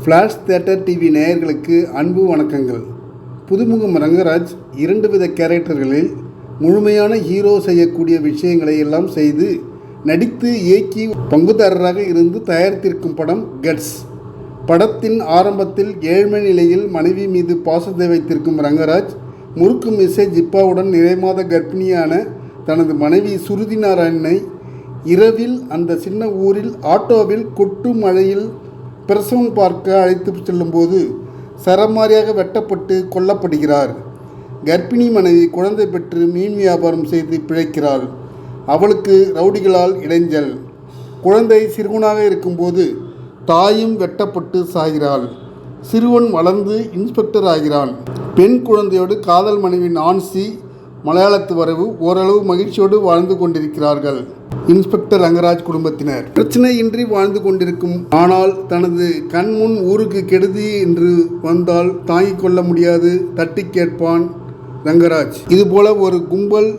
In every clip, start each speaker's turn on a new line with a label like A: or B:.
A: Flash theatre TV நேயர்களுக்கு அன்பு வணக்கங்கள். புதுமுகம் ரங்கராஜ் 2 வித கேரக்டர்களில் முழுமையான ஹீரோ செய்யக்கூடிய விஷயங்களை எல்லாம் செய்து நடித்து இயக்கி பங்குதாரராக இருந்து தயாரித்திருக்கும் படம் கட்ஸ். படத்தின் ஆரம்பத்தில் ஏழ்மை நிலையில் மனைவி மீது பாசத்தை வைத்திருக்கும் ரங்கராஜ் முறுக்கு மிசை ஜிப்பாவுடன் நிறைமாத கர்ப்பிணியான தனது மனைவி சுருதி நாராயணனை இரவில் அந்த சின்ன ஊரில் ஆட்டோவில் கொட்டு மழையில் பிரசவம் பார்க்க அழைத்து செல்லும்போது சரமாரியாக வெட்டப்பட்டு கொல்லப்படுகிறார். கர்ப்பிணி மனைவி குழந்தை பெற்று மீன் வியாபாரம் செய்து பிழைக்கிறாள். அவளுக்கு ரவுடிகளால் இடைஞ்சல். குழந்தை சிறுவனாக இருக்கும்போது தாயும் வெட்டப்பட்டு சாகிறாள். சிறுவன் வளர்ந்து இன்ஸ்பெக்டர் ஆகிறான். பெண் குழந்தையோடு காதல் மனைவி நான்சி மலையாளத்து வரவு ஓரளவு மகிழ்ச்சியோடு வாழ்ந்து கொண்டிருக்கிறார்கள். இன்ஸ்பெக்டர் ரங்கராஜ் குடும்பத்தினர் பிரச்சனையின்றி வாழ்ந்து கொண்டிருக்கும். ஆனால் தனது கண் முன் ஊருக்கு கெடுதி என்று வந்தால் தாங்கிக் கொள்ள முடியாது. தட்டி கேட்பான் ரங்கராஜ். இதுபோல ஒரு கும்பல்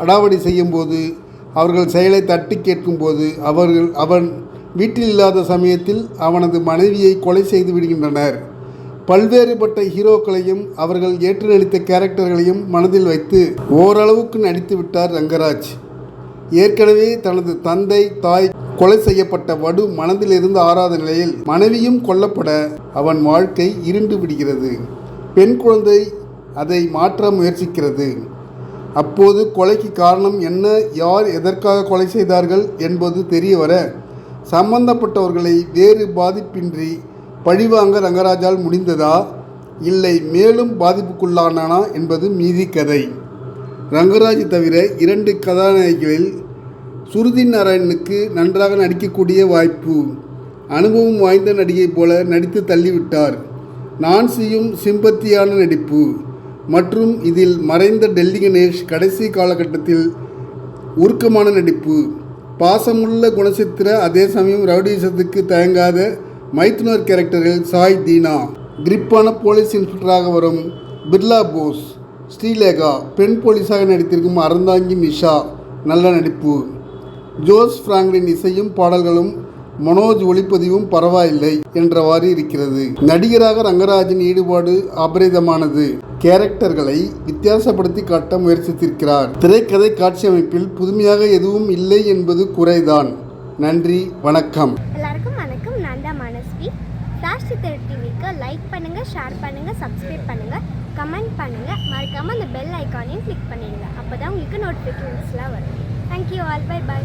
A: அடாவடி செய்யும்போது அவர்கள் செயலை தட்டி கேட்கும்போது அவன் வீட்டில் இல்லாத சமயத்தில் அவனது மனைவியை கொலை செய்து விடுகின்றனர். பல்வேறுபட்ட ஹீரோக்களையும் அவர்கள் ஏற்று நடித்த கேரக்டர்களையும் மனதில் வைத்து ஓரளவுக்கு நடித்து விட்டார் ரங்கராஜ். ஏற்கனவே தனது தந்தை தாய் கொலை செய்யப்பட்ட வடு மனதிலிருந்து ஆறாத நிலையில் மனைவியும் கொல்லப்பட அவன் வாழ்க்கை இருண்டு விடுகிறது. பெண் குழந்தை அதை மாற்ற முயற்சிக்கிறது. அப்போது கொலைக்கு காரணம் என்ன, யார் எதற்காக கொலை செய்தார்கள் என்பது தெரிய வர சம்பந்தப்பட்டவர்களை வேறு பாதிப்பின்றி பழிவாங்க ரங்கராஜால் முடிந்ததா, இல்லை மேலும் பாதிப்புக்குள்ளானானா என்பது மீதி கதை. ரங்கராஜ் தவிர 2 கதாநாயகிகளில் சுருதி நாராயணனுக்கு நன்றாக நடிக்கக்கூடிய வாய்ப்பு. அனுபவம் வாய்ந்த நடிகை போல நடித்து தள்ளிவிட்டார். நான்சியும் சிம்பத்தியான நடிப்பு மற்றும் இதில் மறைந்த டெல்லி கணேஷ் கடைசி காலகட்டத்தில் உருக்கமான நடிப்பு. பாசமுள்ள குணச்சித்திர அதே சமயம் ரவுடிசத்துக்கு தயங்காத மைத்துனர் கேரக்டர்கள் சாய் தீனா, கிரிப்பான போலீஸ் இன்ஸ்பெக்டராக வரும் பிர்லா போஸ், ஸ்ரீலேகா பெண் போலீஸாக நடித்திருக்கும் அறந்தாங்கி நிஷா நல்ல நடிப்பு. ஜோஸ் பிராங்க்லின் இசையும் பாடல்களும் மனோஜ் ஒளிப்பதிவும் பரவாயில்லை என்றவாறு இருக்கிறது. நடிகராக ரங்கராஜின் ஈடுபாடு அபரிதமானது. கேரக்டர்களை வித்தியாசப்படுத்தி காட்ட முயற்சித்திருக்கிறார். திரைக்கதை காட்சி அமைப்பில் புதுமையாக எதுவும் இல்லை என்பது குறைதான். நன்றி, வணக்கம்.
B: ஃப்ளாஷ் தியேட்டர் டிவிக்கு லைக் பண்ணுங்கள், ஷேர் பண்ணுங்கள், சப்ஸ்கிரைப் பண்ணுங்கள், கமெண்ட் பண்ணுங்கள். மறக்காமல் அந்த பெல் ஐக்கானையும் கிளிக் பண்ணிடுங்க. அப்போ தான் உங்களுக்கு நோட்டிஃபிகேஷன்ஸ்லாம் வரும். Thank you all. Bye bye.